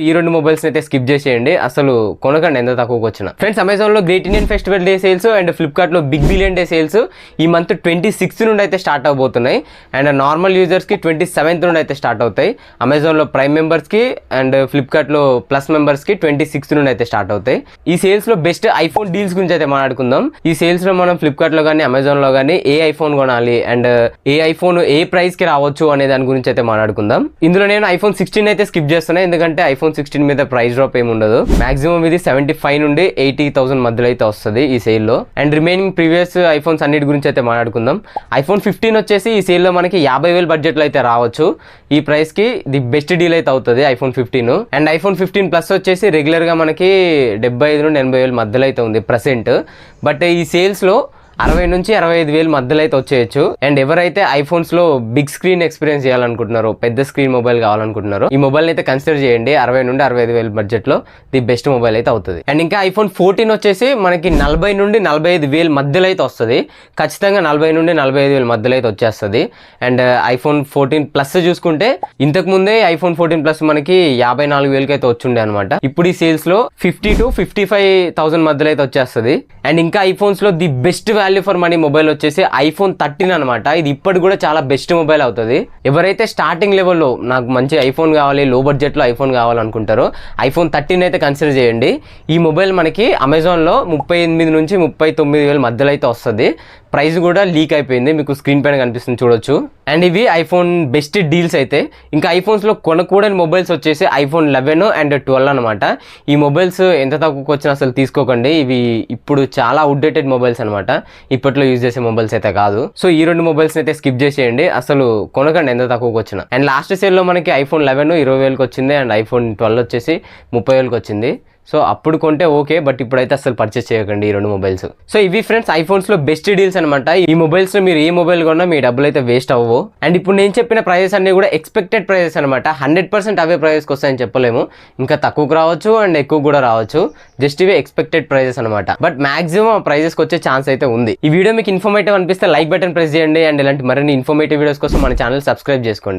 ఈ రెండు మొబైల్స్ అయితే స్కిప్ చేసేయండి, అసలు కొనకండి ఎంత తక్కువకి వచ్చిన. ఫ్రెండ్స్, అమెజాన్ లో great Indian festival day sales and Flipkart లో బిగ్ బిలియన్ డే సేల్స్ ఈ మంత్ 26 నుండి అయితే స్టార్ట్ అవబోతున్నాయి. అండ్ నార్మల్ యూజర్స్ కి 27 నుండి అయితే స్టార్ట్ అవుతాయి. అమెజాన్ లో ప్రైమ్ మెంబర్స్ కి అండ్ ఫ్లిప్కార్ట్ లో ప్లస్ మెంబర్స్ కి 26 నుండి అయితే స్టార్ట్ అవుతాయి. ఈ సేల్స్ లో బెస్ట్ ఐఫోన్ డీల్స్ గురించి అయితే మాట్లాడుకుందాం. ఈ సేల్స్ లో మనం ఫ్లిప్కార్ట్ లో కానీ అమెజాన్ లో కానీ ఏ ఐఫోన్ కొనాలి and A iPhone A price కి రావచ్చు అనే దాని గురించి అయితే మాట్లాడుకుందాం. ఇందులో నేను ఐఫోన్ 16 అయితే స్కిప్ చేస్తున్నాను, ఎందుకంటే ఐఫోన్ 16 మీద ప్రైస్ డ్రాప్ ఏమి ఉండదు. మాక్సిమం ఇది 75 నుండి 80,000 మధ్యలో అయితే వస్తుంది ఈ సేల్ లో. అండ్ రిమైనింగ్ ప్రీవియస్ ఐఫోన్స్ అన్నిటి గురించి అయితే మాట్లాడుకుందాం. ఐఫోన్ 15 వచ్చేసి ఈ సేల్ లో మనకి 50,000 బడ్జెట్ లో అయితే రావచ్చు. ఈ ప్రైస్ కి ది బెస్ట్ డీల్ అయితే అవుతుంది ఐఫోన్ 15. అండ్ ఐఫోన్ 15 ప్లస్ వచ్చేసి రెగ్యులర్ గా మనకి 75 నుండి 80,000 మధ్యలో అయితే ఉంది ప్రెసెంట్. బట్ ఈ సేల్స్ లో 60 నుంచి 65,000 మధ్యలో అయితే వచ్చేయచ్చు. అండ్ ఎవరైతే ఐఫోన్స్ లో బిగ్ స్క్రీన్ ఎక్స్పీరియన్స్ చేయాలనుకుంటున్నారో, పెద్ద స్క్రీన్ మొబైల్ కావాలనుకుంటున్నారో, ఈ మొబైల్ అయితే కన్సిడర్ చేయండి. 60 నుండి 65,000 బడ్జెట్ లో ది బెస్ట్ మొబైల్ అయితే అవుతుంది. అండ్ ఇంకా ఐఫోన్ 14 వచ్చేసి మనకి 40 నుండి 45,000 మధ్యలో అయితే వస్తుంది. ఖచ్చితంగా 40 నుండి 45,000 మధ్యలో అయితే వచ్చేస్తుంది. అండ్ ఐఫోన్ 14 ప్లస్ చూసుకుంటే ఇంతకు ముందే ఐఫోన్ 14 ప్లస్ మనకి 54,000 అయితే వచ్చిండే అనమాట. ఇప్పుడు ఈ సేల్స్ లో 50 to 55,000 మధ్యలో అయితే వచ్చేస్తుంది. అండ్ ఇంకా ఐఫోన్స్ లో the best value for money mobile వచ్చేసి ఐఫోన్ 13 అనమాట. ఇది ఇప్పటి కూడా చాలా బెస్ట్ మొబైల్ అవుతుంది. ఎవరైతే స్టార్టింగ్ లెవెల్లో నాకు మంచి ఐఫోన్ కావాలి, లో బడ్జెట్ లో ఐఫోన్ కావాలనుకుంటారో ఐఫోన్ 13 అయితే కన్సిడర్ చేయండి. ఈ మొబైల్ మనకి అమెజాన్ లో 38 నుంచి 39,000 మధ్యలో అయితే వస్తుంది. ప్రైస్ కూడా లీక్ అయిపోయింది, మీకు స్క్రీన్ పైన కనిపిస్తుంది చూడొచ్చు. అండ్ ఇవి ఐఫోన్ బెస్ట్ డీల్స్ అయితే. ఇంకా ఐఫోన్స్ లో కొనకూడని మొబైల్స్ వచ్చేసి ఐఫోన్ 11 అండ్ 12 అనమాట. ఈ మొబైల్స్ ఎంత తక్కువకి వచ్చినా అసలు తీసుకోకండి. ఇవి ఇప్పుడు చాలా అవుట్డేటెడ్ మొబైల్స్ అనమాట, ఇప్పట్లో యూజ్ చేసే మొబైల్స్ అయితే కాదు. సో ఈ రెండు మొబైల్స్ అయితే స్కిప్ చేసేయండి, అసలు కొనకండి ఎంత తక్కువకి వచ్చినా. అండ్ లాస్ట్ సేల్ లో మనకి ఐఫోన్ 11 20,000కి వచ్చింది అండ్ ఐఫోన్ 12 వచ్చేసి 30,000కి వచ్చింది. సో అప్పుడు కొంటే ఓకే, బట్ ఇప్పుడైతే అసలు పర్చేస్ చేయకండి ఈ రెండు మొబైల్స్. సో ఇవి ఫ్రెండ్స్ ఐఫోన్స్ లో బెస్ట్ డీల్స్ అనమాట. ఈ మొబైల్స్ లో మీరు ఏ మొబైల్ కొన్నా మీ డబ్బులు అయితే వేస్ట్ అవ్వవు. అండ్ ఇప్పుడు నేను చెప్పిన ప్రైజెస్ అన్ని కూడా ఎక్స్పెక్టెడ్ ప్రైజెస్ అనమాట. 100% అవే ప్రైజెస్కి వస్తాయని చెప్పలేము, ఇంకా తక్కువకు రావచ్చు అండ్ ఎక్కువ కూడా రావచ్చు. జస్ట్ ఇవి ఎక్స్పెక్టెడ్ ప్రైజెస్ అనమాట. బట్ మాక్సిమం ప్రైజెస్కి వచ్చే ఛాన్స్ అయితే ఉంది. ఈ వీడియో మీకు ఇన్ఫర్మేటివ్ అనిపిస్తే లైక్ బటన్ ప్రెస్ చేయండి. అండ్ ఇలాంటి మరిన్ని ఇన్ఫర్మేటివ్ వీడియోస్ కోసం మన ఛానల్ సబ్స్క్రైబ్ చేసుకోండి.